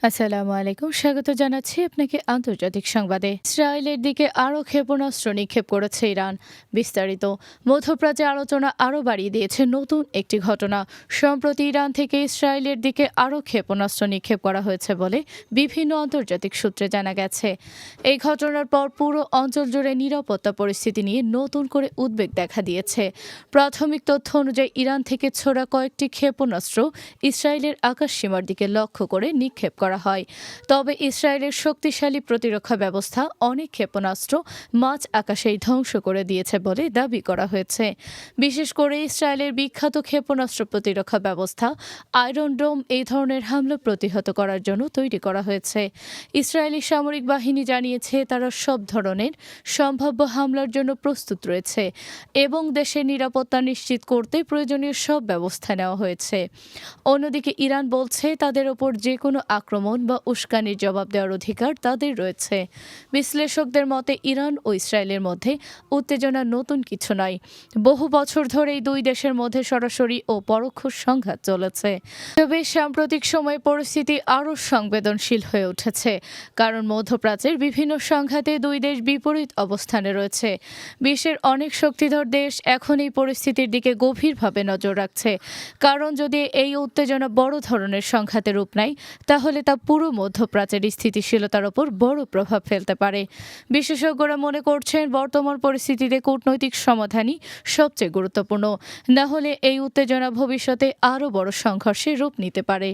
আসসালামু আলাইকুম, স্বাগত জানাচ্ছি আপনাকে আন্তর্জাতিক সংবাদে। ইসরায়েলের দিকে আরও ক্ষেপণাস্ত্র নিক্ষেপ করেছে ইরান। বিস্তারিত। মধ্যপ্রাচ্যে আলোচনা আরও বাড়িয়ে দিয়েছে নতুন একটি ঘটনা। সম্প্রতি ইরান থেকে ইসরায়েলের দিকে আরও ক্ষেপণাস্ত্র নিক্ষেপ করা হয়েছে বলে বিভিন্ন আন্তর্জাতিক সূত্রে জানা গেছে। এই ঘটনার পর পুরো অঞ্চল জুড়ে নিরাপত্তা পরিস্থিতি নিয়ে নতুন করে উদ্বেগ দেখা দিয়েছে। প্রাথমিক তথ্য অনুযায়ী ইরান থেকে ছোড়া কয়েকটি ক্ষেপণাস্ত্র ইসরায়েলের আকাশসীমার দিকে লক্ষ্য করে নিক্ষেপ করা হয়। তবে ইসরায়েলের শক্তিশালী প্রতিরক্ষা ব্যবস্থা অনেক ক্ষেপণাস্ত্র মাঝ আকাশেই ধ্বংস করে দিয়েছে বলে দাবি করা হয়েছে। বিশেষ করে ইসরায়েলের বিখ্যাত ক্ষেপণাস্ত্র প্রতিরক্ষা ব্যবস্থা আয়রন ডোম এই ধরনের হামলা প্রতিহত করার জন্য তৈরি করা হয়েছে। ইসরায়েলি সামরিক বাহিনী জানিয়েছে তারা সব ধরনের সম্ভাব্য হামলার জন্য প্রস্তুত রয়েছে এবং দেশের নিরাপত্তা নিশ্চিত করতে প্রয়োজনীয় সব ব্যবস্থা নেওয়া হয়েছে। অন্যদিকে ইরান বলছে তাদের ওপর যে কোনো আক্রমণ বা উস্কানির জবাব দেওয়ার অধিকার তাদের রয়েছে। বিশ্লেষকদের মতে ইরান ও ইসরায়েলের মধ্যে উত্তেজনা নতুন কিছু নয়। বহু বছর ধরেই দুই দেশের মধ্যে সরাসরি ও পরোক্ষ সংঘাত চলেছে। তবে সাম্প্রতিক সময়ে পরিস্থিতি আরও সংবেদনশীল হয়ে উঠেছে, কারণ মধ্যপ্রাচ্যের বিভিন্ন সংঘাতে দুই দেশ বিপরীত অবস্থানে রয়েছে। বিশ্বের অনেক শক্তিধর দেশ এখন এই পরিস্থিতির দিকে গভীরভাবে নজর রাখছে, কারণ যদি এই উত্তেজনা বড় ধরনের সংঘাতে রূপ নেয় তাহলে তা পুরো মধ্যপ্রাচ্যের স্থিতিশীলতার ওপর বড় প্রভাব ফেলতে পারে। বিশেষজ্ঞরা মনে করছেন বর্তমান পরিস্থিতিতে কূটনৈতিক সমাধানই সবচেয়ে গুরুত্বপূর্ণ, না হলে এই উত্তেজনা ভবিষ্যতে আরও বড় সংঘর্ষে রূপ নিতে পারে।